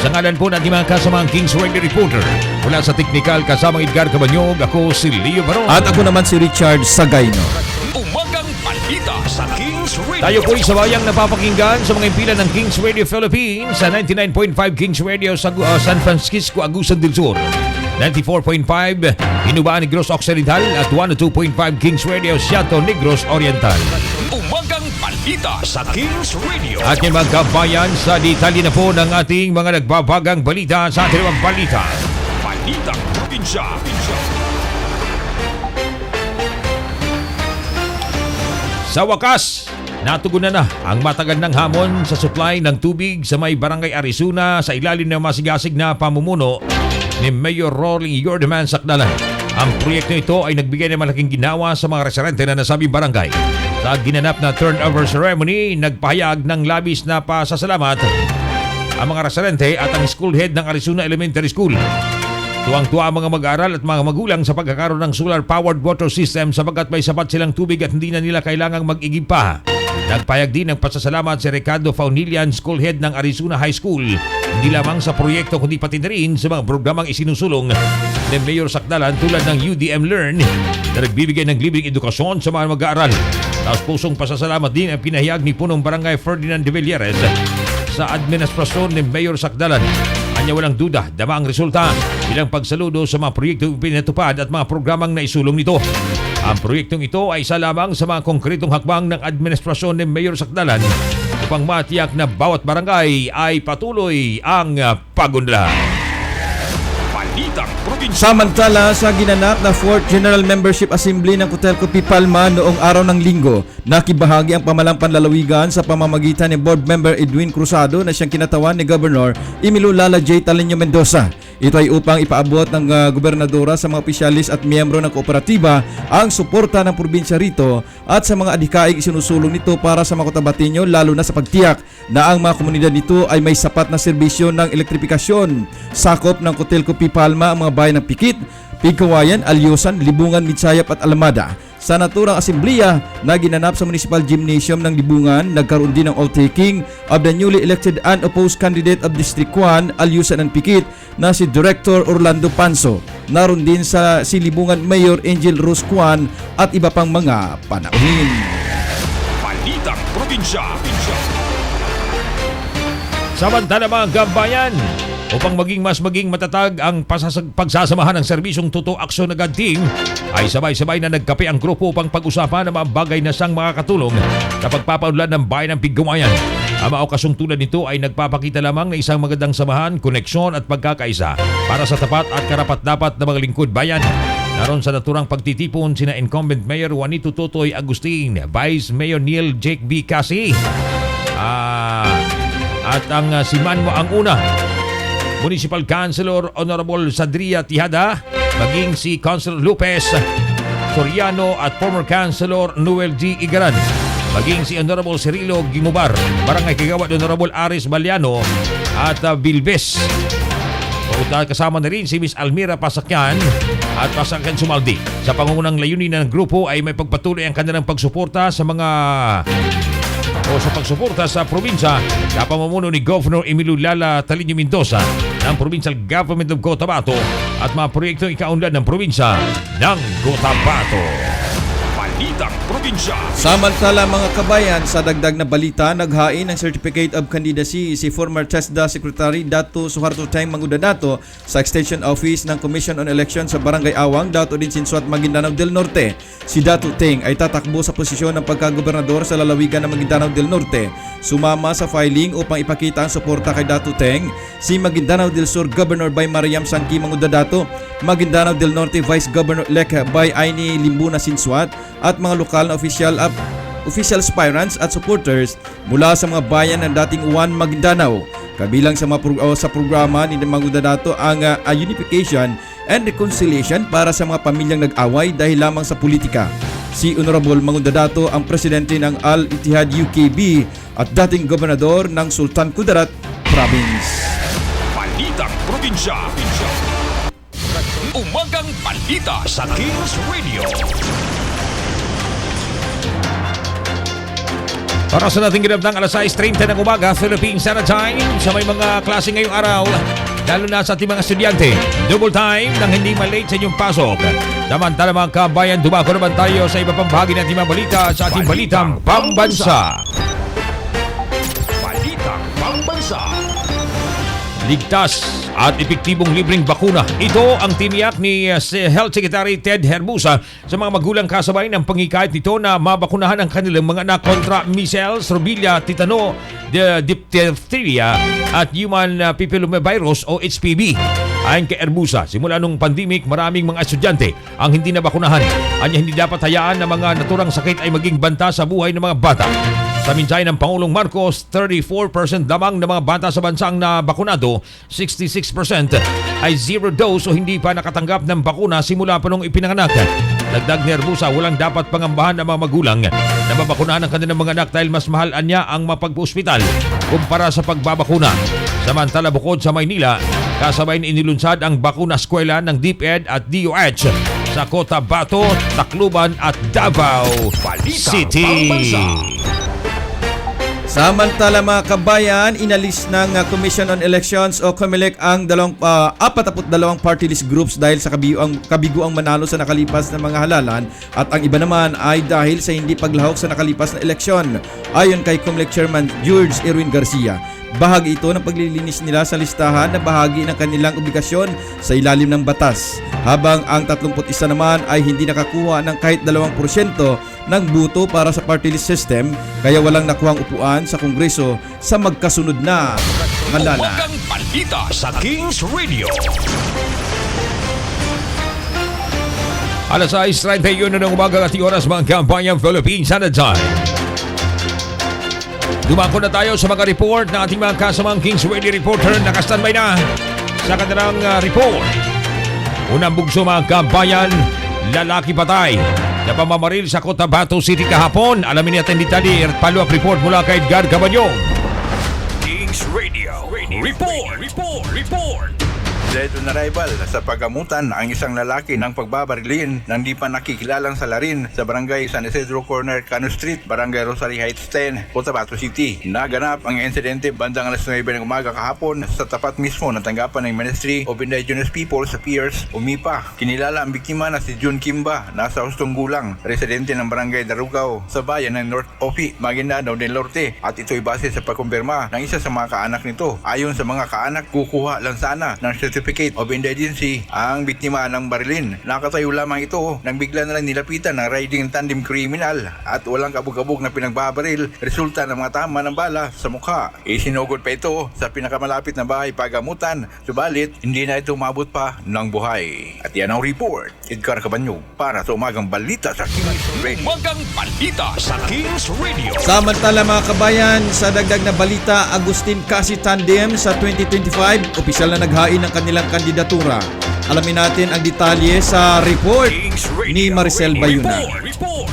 Sa ngalan po ng mga kasamang Kings Radio Reporter, mula sa teknikal kasamang Edgar Cabanyog, ako si Leo Baron. At ako naman si Richard Sagayno. Umagang balita sa Kings Radio. Tayo po'y sabayang napapakinggan sa mga impilan ng Kings Radio Philippines sa 99.5 Kings Radio sa San Francisco, Agusan del Sur, 94.5 Hinubaan Negros Occidental at 102.5 Kings Radio Siato Negros Oriental. Umagang balita sa Kings Radio. At yung mga kabayan, sa detalye na po ng ating mga nagbabagang balita sa ating mga balita. Balitang probinsya. Sa wakas, natugunan na ang matagal ng hamon sa supply ng tubig sa may Barangay Arizona sa ilalim ng masigasig na pamumuno ni Mayor Rolling Yordaman Sakdalan. Ang proyekto ito ay nagbigay ng malaking ginawa sa mga residente na nasabing barangay. Sa ginanap na turnover ceremony, nagpahayag ng labis na pasasalamat ang mga residente at ang school head ng Arizona Elementary School. Tuwang-tuwa ang mga mag-aaral at mga magulang sa pagkakaroon ng solar-powered water system sapagkat may sapat silang tubig at hindi na nila kailangang mag-igib pa. Nagpayag din ng pasasalamat si Ricardo Faunilian, school head ng Arizona High School, hindi lamang sa proyekto kundi pati na rin sa mga programang isinusulong ni Mayor Sakdalan tulad ng UDM Learn na nagbibigay ng libreng edukasyon sa mga mag-aaral. Tapos pusong pasasalamat din ang pinahayag ni Punong Barangay Ferdinand de Villares sa administrasyon ni Mayor Sakdalan. Anya walang duda, dama ang resulta bilang pagsaludo sa mga proyektong pinatupad at mga programang naisulong nito. Ang proyektong ito ay isa lamang sa mga konkretong hakbang ng administrasyon ni Mayor Sakdalan upang matiyak na bawat barangay ay patuloy ang pagunlahan. Balitang probinsya. Samantala, sa ginanap na 4th General Membership Assembly ng Cotelco Pipalma noong araw ng Linggo, nakibahagi ang pamalang panlalawigan sa pamamagitan ni Board Member Edwin Cruzado na siyang kinatawan ni Governor Emilio Lala J. Talenio Mendoza. Ito ay upang ipaabot ng gobernadora sa mga opisyalis at miyembro ng kooperatiba ang suporta ng probinsya rito at sa mga adhikaing isinusulong nito para sa mga Cotabateño, lalo na sa pagtiyak na ang mga komunidad nito ay may sapat na serbisyo ng elektrifikasyon. Sakop ng Cotelco Pipalma ang mga bayan ng Pikit, Pigkawayan, Alyosan, Libungan, Mitsayap at Alamada. Sa naturang asembleya na ginanap sa Municipal Gymnasium ng Libungan, nagkaroon din ng all-taking of the newly elected unopposed candidate of District 1, Alyusan and Pikit na si Director Orlando Panso. Naroon din si Libungan Mayor Angel Rose Juan at iba pang mga panauhin. Balitang probinsya. Samantala mga gambayan, upang maging matatag ang pagsasamahan ng serbisyong Toto Aksyon Agad Team, ay sabay-sabay na nagkape ang grupo upang pag-usapan ng mga bagay na siyang makakatulong sa pagpapaunlad ng bayan ng Pigkawayan. Ang mga okasyong tulad nito ay nagpapakita lamang ng isang magandang samahan, koneksyon at pagkakaisa para sa tapat at karapat-dapat na mga lingkod bayan. Naroon sa naturang pagtitipon sina Incumbent Mayor Juanito Totoy Agustin, Vice Mayor Neil Jake B. Cassie, at ang si Manmo ang una, Municipal Councilor Honorable Sadria Tihada, maging si Councilor Lopez Soriano at former Councilor Noel G. Igaran, maging si Honorable Cirilo Gimubar, Barangay Kagawad Honorable Aris Baliano at Bilbes. Kasama na rin si Miss Almira Pasakyan at Pasakyan Sumaldi. Sa pangungunang layunin ng grupo ay may pagpatuloy ang kanilang pagsuporta sa pagsuporta sa probinsya sa pamumuno ni Governor Emilio Lala Talenio Mendoza ng Provincial Government of Cotabato at mga proyektong ikaunlad ng probinsya ng Cotabato. Balitang probinsya. Samantala mga kabayan, sa dagdag na balita, naghain ng Certificate of Candidacy si former TESDA Secretary Dato Suharto Teng Mangudadato sa Extension Office ng Commission on Elections sa Barangay Awang, Dato din Sinsuat, Maguindanao del Norte. Si Dato Teng ay tatakbo sa posisyon ng pagkagobernador sa lalawigan ng Maguindanao del Norte. Sumama sa filing upang ipakita ang suporta kay Dato Teng si Maguindanao del Sur Governor by Mariam Sangki Mangudadato, Maguindanao del Norte Vice Governor-elect by Aini Limbuna Sinsuat at mga lokal na official aspirants at supporters mula sa mga bayan ng dating One Maguindanao. Kabilang sa sa programa ni Mangudadato ang unification and reconciliation para sa mga pamilyang nag-away dahil lamang sa politika. Si Honorable Mangudadato ang presidente ng Al-Ittihad UKB at dating gobernador ng Sultan Kudarat Province. Balitang probinsya. Umagang balita sa Kings Radio. Para sa nating ginabdang alas 6:30 ng umaga, Philippine Standard Time sa may mga klase ngayong araw, lalo na sa ating mga estudyante. Double time nang hindi malate sa inyong pasok. Samantala mga kabayan, dumako naman tayo sa iba pang bahagi ng ating mga balita sa ating Balitang Pambansa. Balitang Pambansa. Ligtas at epektibong libreng bakuna. Ito ang tiniyak ni Health Secretary Ted Herbusa sa mga magulang kasabay ng pangikahit nito na mabakunahan ang kanilang mga anak kontra measles, rubella, tetano, diphtheria at human papillomavirus o HPV. Ayon kay Herbusa, simula nung pandemic, maraming mga estudyante ang hindi nabakunahan. Anya hindi dapat hayaan na mga naturang sakit ay maging banta sa buhay ng mga bata. Sa mensahe ng Pangulong Marcos, 34% lamang ng mga bata sa bansa ang nabakunado, 66% ay zero dose o hindi pa nakatanggap ng bakuna simula pa nung ipinanganak. Dagdag ni Herbusa, walang dapat pangambahan ng mga magulang na mabakunahan ang kanilang mga anak dahil mas mahal anya ang mapag-ospital kumpara sa pagbabakuna. Samantala bukod sa Maynila, kasabay na inilunsad ang bakuna eskwela ng DepEd at DOH sa Cotabato, Tacloban at Davao City. Samantala mga kabayan, inalis ng Commission on Elections o COMELEC ang 42 party list groups dahil sa kabiguang manalo sa nakalipas na mga halalan at ang iba naman ay dahil sa hindi paglahok sa nakalipas na eleksyon. Ayon kay COMELEC Chairman George Erwin Garcia, bahagi ito ng paglilinis nila sa listahan na bahagi ng kanilang obligasyon sa ilalim ng batas. Habang ang 31 naman ay hindi nakakuha ng kahit 2% ng buto para sa party list system kaya walang nakuhang upuan sa Kongreso sa magkasunod na halalan. Umagang balita sa Kings Radio. Alas 6:31 ng umaga at oras mga kampanyang Philippine Standard Time. Dumako na tayo sa mga report ng ating mga kasamang Kings Radio reporter. Nakastandby na sa kanilang report. Unang bugso mga kabayan, lalaki patay na pamamaril sa Cotabato City kahapon. Alamin natin detalye at follow-up report mula kay Edgar Cabanyong. Kings Radio. Report. Dead on arrival sa paggamutan ang isang lalaki ng pagbabarilin ng di pa nakikilalang salarin sa barangay San Isidro Corner, Cano Street, Barangay Rosary Heights 10, Cotabato City. Naganap ang insidente bandang alas 9 ng umaga kahapon sa tapat mismo ng tanggapan ng Ministry of Indigenous Peoples Affairs o MIPA. Kinilala ang biktima na si June Kimba, nasa hustong gulang, residente ng Barangay Darugao sa bayan ng North Ofi, Maguindanao del Norte, at ito'y base sa pagkumpirma ng isa sa mga kaanak nito. Ayon sa mga kaanak, kukuha lang sana ng Certificate of Indigency ang biktima ng barilin. Nakatayo lamang ito nang bigla na lang nilapitan ng riding tandem criminal at walang kabog-kabog na pinagbabaril resulta ng mga tama ng bala sa mukha. Isinugod pa ito sa pinakamalapit na bahay pagamutan, subalit hindi na ito umabot pa ng buhay. At yan ang report. Edgar Cabanyong para sa umagang balita sa Kings Radio. Umagang balita sa Kings Radio. Samantala mga kabayan, sa dagdag na balita, Agustin Kasi Tandem sa 2025, opisyal na naghain ng kanilang kandidatura. Alamin natin ang detalye sa report Kings Radio. ni Maricel Bayuna.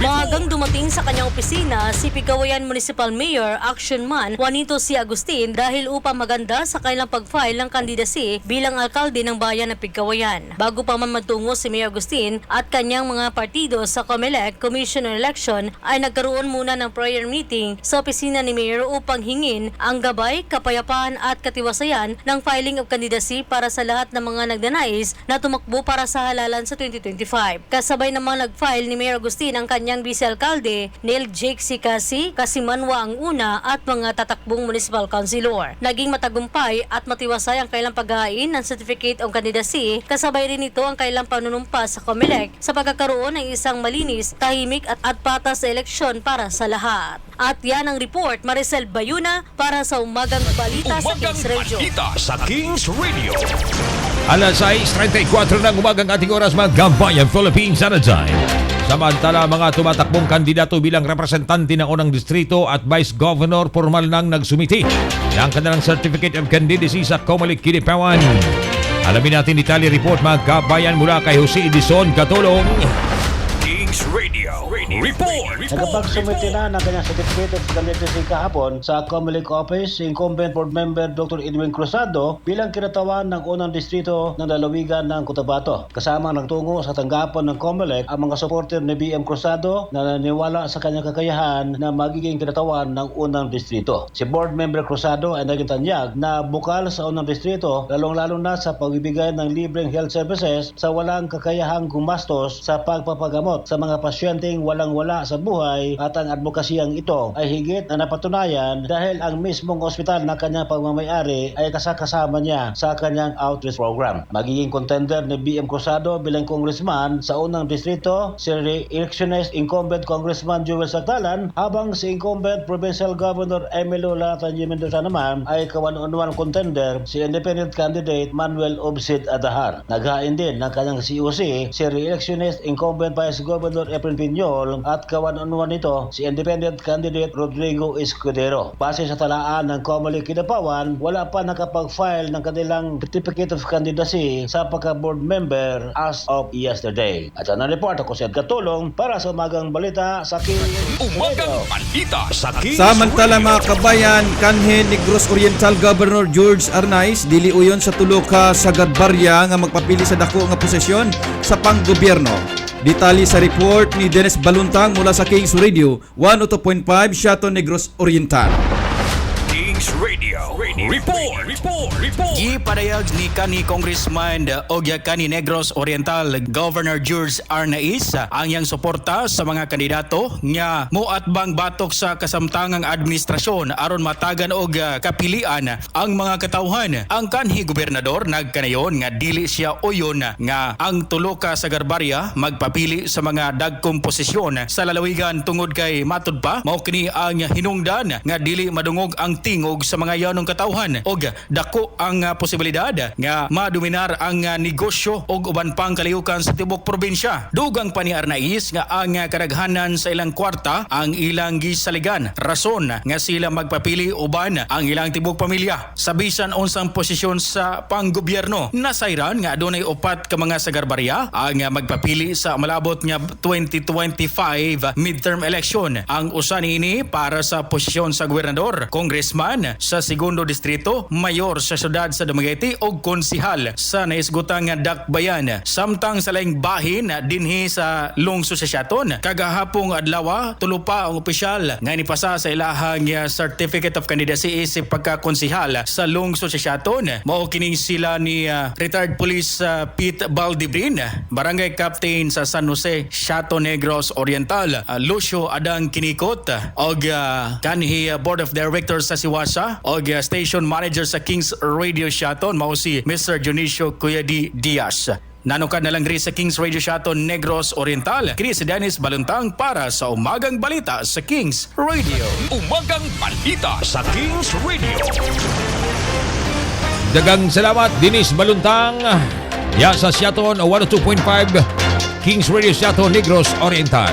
Maagang dumating sa kanyang opisina si Pigawayan Municipal Mayor Action Man Juanito C. Agustin dahil upang maganda sa kanilang pag-file ng kandidasi bilang alkalde ng bayan ng Pigawayan. Bago pa man magtungo si Mayor Agustin at kanyang mga partido sa COMELEC Commission on Election ay nagkaroon muna ng prayer meeting sa opisina ni Mayor upang hingin ang gabay, kapayapaan at katiwasayan ng filing of candidacy para sa lahat ng mga nagdanais na tumakbo para sa halalan sa 2025. Kasabay namang nag-file ni Mayor Agustin ang kanyang vice-alkalde, Neil Jake Sikasi, Kasimanwa ang una at mga tatakbong municipal councilor. Naging matagumpay at matiwasay ang kailang paghain ng Certificate of Candidacy, kasabay rin ito ang kailang panunumpa sa COMELEC sa pagkakaroon ng isang malinis, tahimik at patas na eleksyon para sa lahat. At yan ang report, Maricel Bayuna para sa Umagang Balita sa Umagang Kings Radio. balita sa Kings Radio. Alas 6:34 ng umagang ating oras mga kabayan Philippine Standard Time. Samantala mga tumatakbong kandidato bilang representante ng unang distrito at Vice Governor formal nang nagsumiti ng kanilang Certificate of Candidacy sa COMELEC Kilipawan. Alamin natin detalye report mga kabayan mula kay Jose Edison Katulong. Kings Radio. Report. Nagapagsumite na ng kanyang certificate of candidacy kahapon sa Comelec Office si incumbent board member Dr. Edwin Cruzado bilang kinatawan ng unang distrito ng lalawigan ng Cotabato. Kasama nagtungo sa tanggapan ng Comelec ang mga supporter ni BM Cruzado na naniniwala sa kanyang kakayahan na magiging kinatawan ng unang distrito. Si board member Cruzado ay naging tanyag na bukal sa unang distrito lalong-lalo na sa pagbibigay ng libreng health services sa walang kakayahang gumastos sa pagpapagamot sa mga pasyenteng walang-wala sa buhay, at ang advokasiyang ito ay higit na napatunayan dahil ang mismong ospital na kanyang pagmamayari ay kasama niya sa kanyang outreach program. Magiging contender ni BM Cruzado bilang congressman sa unang distrito si re-electionist incumbent Congressman Joel Sactalan, habang si incumbent Provincial Governor Emilio Latanya Mendoza naman ay kawan-unuan contender si independent candidate Manuel Obsid Adahar. Naghain din ng kanyang COC si re-electionist incumbent Vice Governor Efren Piñol at kawan-unuan nito si independent candidate Rodrigo Escudero. Base sa talaan ng Comelec Kidapawan, wala pa nakapag-file ng kanilang certificate of candidacy sa pagka-board member as of yesterday. At yan ang report, ako si Edgar Tulong para sa Umagang Balita sa Kings Umagang Radio. balita sa Kings Samantala Radio. mga kabayan, kanhe Negros Oriental Governor George Arnaiz dili uyon sa tulo ka sagad barya nga magpapili sa dako nga posisyon sa panggobyerno. Detalye sa report ni Dennis Baluntang mula sa Kings Radio 102.5 Shato Negros Oriental. Kings Radio. Report. Gipadayag ni kani Congressman Ogya kani Negros Oriental Governor George Arnaiz ang iyang suporta sa mga kandidato nga moatbang batok sa kasamtangang administrasyon aron matagan og kapilian ang mga katawhan. Ang kanhi gobernador nagkanayon nga dili siya uyon nga ang tulo ka sa Garbarya magpapili sa mga dagkong posisyon sa lalawigan tungod kay matud pa mao kini ang hinungdan nga dili madungog ang tingog sa mga yanong katawhan og dako ang posibilidad nga madominar ang negosyo og uban pang kalihukan sa tibok probinsya. Dugang pa ni Arnaiz nga ang kadaghanan sa ilang kwarta ang ilang gisaligan, rason nga sila magpapili uban ang ilang tibok pamilya sa bisan unsang posisyon sa panggobyerno. Nasayran nga adunay upat ka mga sagarbarya ang magpapili sa malabot nga 2025 midterm election. Ang usa niini para sa posisyon sa gobernador, congressman sa segundo distrito, mayor sa syudad sa Dumaguete o konsihal sa naisgutang Dakbayan. Samtang sa laing bahin dinhi sa lungsod sa Siaton, kagahapong adlaw tulo pa ang opisyal nga nipasa sa ilahang certificate of candidacy isip pagkakonsihal sa lungsod sa Siaton. Mao kining sila ni retired police Pete Baldibrin, barangay captain sa San Jose, Siato Negros Oriental, Lucio Adang Kinikot og kanhi board of directors sa Siwasa og station manager sa Kings Radio Siaton mao si Mr. Dionisio Cuyadi Diaz. Nanukad na lang rin sa Kings Radio Siaton Negros Oriental, kini si Dennis Baluntang para sa Umagang Balita sa Kings Radio. Umagang balita sa Kings Radio. Dagang salamat, Dennis Baluntang. Ya sa Siaton 102.5 Kings Radio Siaton Negros Oriental.